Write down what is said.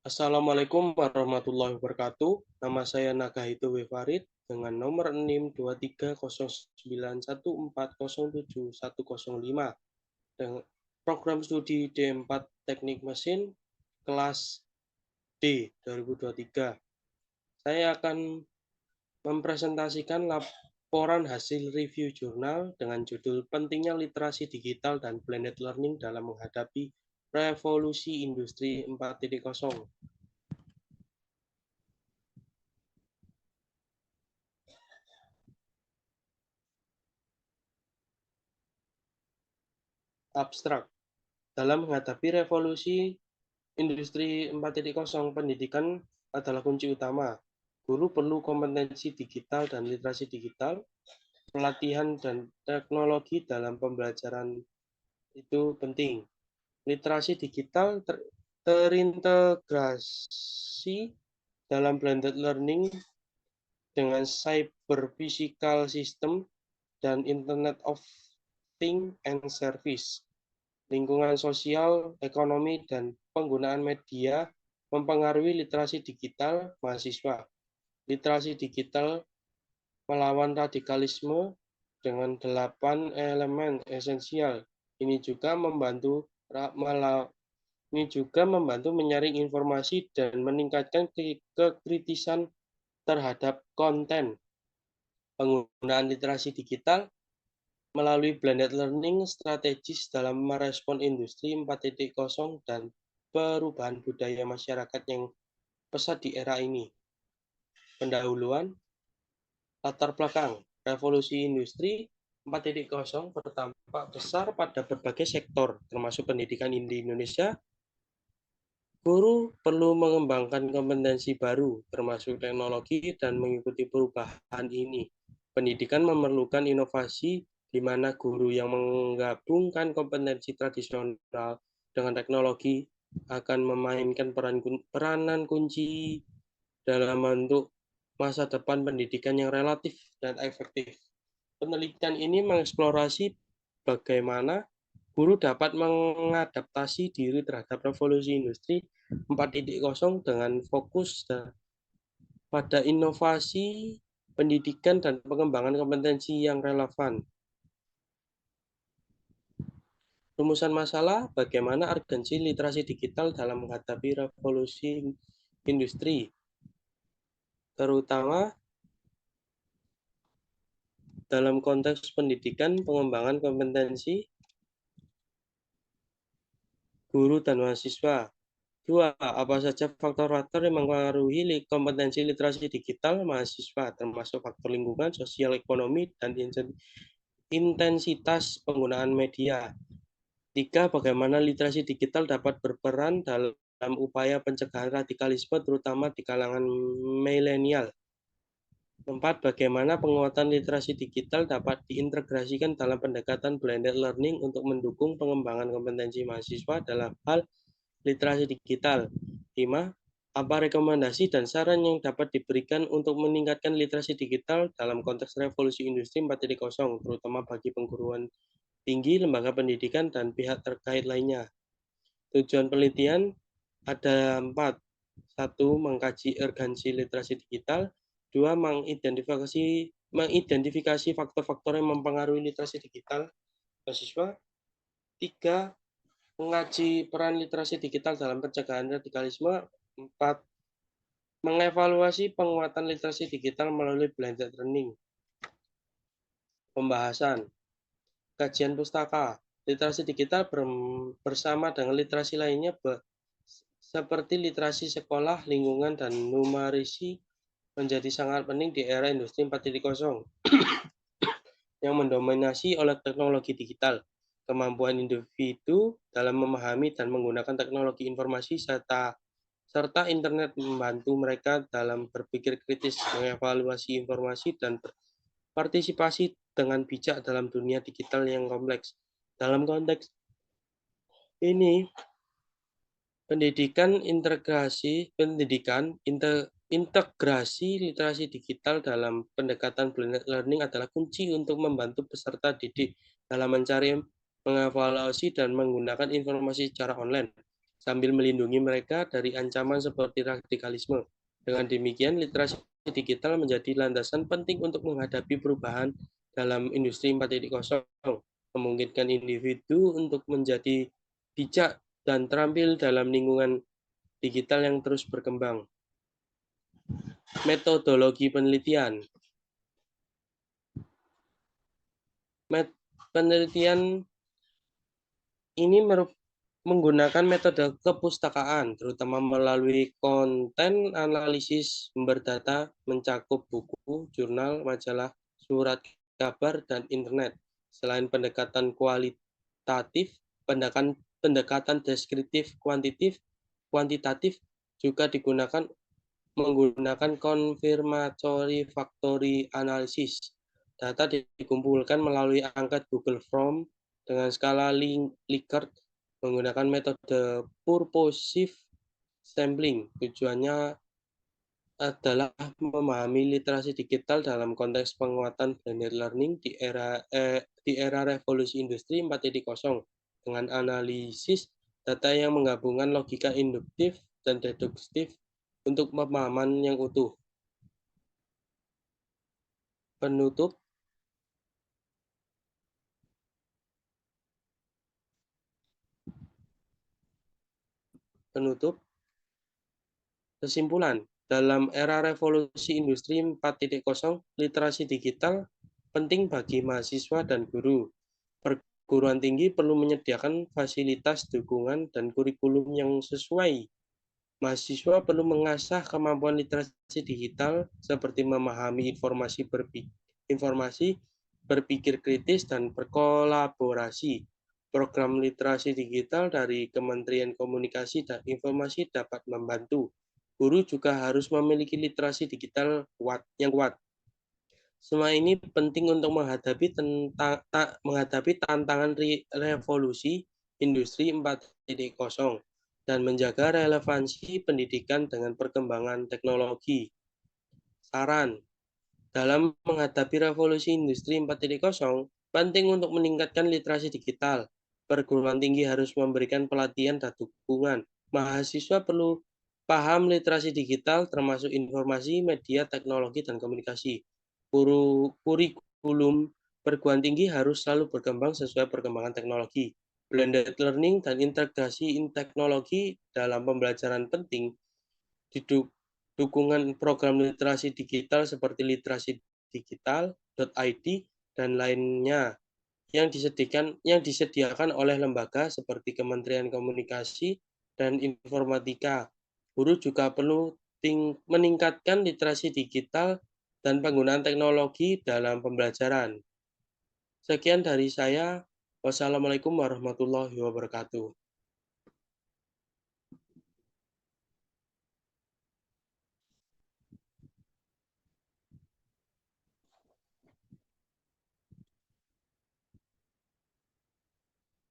Assalamualaikum warahmatullahi wabarakatuh. Nama saya Nagahitu Farid dengan nomor NIM 23091407105 dengan program studi D4 Teknik Mesin kelas D 2023. Saya akan mempresentasikan laporan hasil review jurnal dengan judul Pentingnya Literasi Digital dan Blended Learning dalam Menghadapi Revolusi Industri 4.0. Abstrak. Dalam menghadapi revolusi industri 4.0, pendidikan adalah kunci utama. Guru perlu kompetensi digital dan literasi digital, pelatihan dan teknologi dalam pembelajaran itu penting. Literasi digital terintegrasi dalam blended learning dengan cyber physical system dan Internet of Things and Service. Lingkungan sosial, ekonomi, dan penggunaan media mempengaruhi literasi digital mahasiswa. Literasi digital melawan radikalisme dengan 8 elemen esensial. Ini juga membantu menyaring informasi dan meningkatkan kekritisan terhadap konten. Penggunaan literasi digital melalui blended learning strategis dalam merespon industri 4.0 dan perubahan budaya masyarakat yang pesat di era ini. Pendahuluan, latar belakang, revolusi industri 4.0 berdampak besar pada berbagai sektor, termasuk pendidikan di Indonesia. Guru perlu mengembangkan kompetensi baru, termasuk teknologi, dan mengikuti perubahan ini. Pendidikan memerlukan inovasi di mana guru yang menggabungkan kompetensi tradisional dengan teknologi akan memainkan peranan kunci dalam bentuk masa depan pendidikan yang relatif dan efektif. Penelitian ini mengeksplorasi bagaimana guru dapat mengadaptasi diri terhadap revolusi industri 4.0 dengan fokus pada inovasi pendidikan dan pengembangan kompetensi yang relevan. Rumusan masalah, bagaimana urgensi literasi digital dalam menghadapi revolusi industri, terutama dalam konteks pendidikan, pengembangan kompetensi guru dan mahasiswa. 2. Apa saja faktor-faktor yang mempengaruhi kompetensi literasi digital mahasiswa, termasuk faktor lingkungan, sosial, ekonomi, dan intensitas penggunaan media. 3. Bagaimana literasi digital dapat berperan dalam upaya pencegahan radikalisme, terutama di kalangan milenial. 4. Bagaimana penguatan literasi digital dapat diintegrasikan dalam pendekatan blended learning untuk mendukung pengembangan kompetensi mahasiswa dalam hal literasi digital. 5. Apa rekomendasi dan saran yang dapat diberikan untuk meningkatkan literasi digital dalam konteks revolusi industri 4.0, terutama bagi perguruan tinggi, lembaga pendidikan, dan pihak terkait lainnya. Tujuan penelitian ada 4. 1. Mengkaji urgensi literasi digital. 2. Mengidentifikasi faktor-faktor yang mempengaruhi literasi digital mahasiswa. 3. Mengkaji peran literasi digital dalam pencegahan radikalisme. 4. Mengevaluasi penguatan literasi digital melalui blended learning. Pembahasan. Kajian pustaka. Literasi digital bersama dengan literasi lainnya seperti literasi sekolah, lingkungan, dan numerisi menjadi sangat penting di era industri 4.0 yang mendominasi oleh teknologi digital. Kemampuan individu dalam memahami dan menggunakan teknologi informasi serta internet membantu mereka dalam berpikir kritis, mengevaluasi informasi, dan berpartisipasi dengan bijak dalam dunia digital yang kompleks. Dalam konteks ini, integrasi literasi digital dalam pendekatan blended learning adalah kunci untuk membantu peserta didik dalam mencari, mengevaluasi, dan menggunakan informasi secara online. sambil melindungi mereka dari ancaman seperti radikalisme. Dengan demikian, literasi digital menjadi landasan penting untuk menghadapi perubahan dalam industri 4.0, memungkinkan individu untuk menjadi bijak dan terampil dalam lingkungan digital yang terus berkembang. Metodologi penelitian. Penelitian ini menggunakan metode kepustakaan, terutama melalui konten analisis sumber data mencakup buku, jurnal, majalah, surat kabar, dan internet. Selain pendekatan kualitatif, pendekatan deskriptif kuantitatif juga digunakan menggunakan confirmatory factory analysis. Data dikumpulkan melalui angkat Google Form dengan skala Likert menggunakan metode purposive sampling. Tujuannya adalah memahami literasi digital dalam konteks penguatan blended learning di era revolusi industri 4.0 dengan analisis data yang menggabungkan logika induktif dan deduktif untuk pemahaman yang utuh. Penutup. Kesimpulan, dalam era revolusi industri 4.0, literasi digital penting bagi mahasiswa dan guru. Perguruan tinggi perlu menyediakan fasilitas dukungan dan kurikulum yang sesuai. Mahasiswa perlu mengasah kemampuan literasi digital seperti memahami informasi, berpikir kritis, dan berkolaborasi. Program literasi digital dari Kementerian Komunikasi dan Informasi dapat membantu. Guru juga harus memiliki literasi digital yang kuat. Semua ini penting untuk menghadapi tantangan revolusi industri 4.0 dan menjaga relevansi pendidikan dengan perkembangan teknologi. Saran, dalam menghadapi revolusi industri 4.0, penting untuk meningkatkan literasi digital. Perguruan tinggi harus memberikan pelatihan dan dukungan. Mahasiswa perlu paham literasi digital termasuk informasi, media, teknologi, dan komunikasi. Kurikulum perguruan tinggi harus selalu berkembang sesuai perkembangan teknologi. Blended learning dan integrasi teknologi dalam pembelajaran penting. Dukungan program literasi digital seperti literasidigital.id dan lainnya yang disediakan oleh lembaga seperti Kementerian Komunikasi dan Informatika. Guru juga perlu meningkatkan literasi digital dan penggunaan teknologi dalam pembelajaran. Sekian dari saya. Wassalamualaikum warahmatullahi wabarakatuh.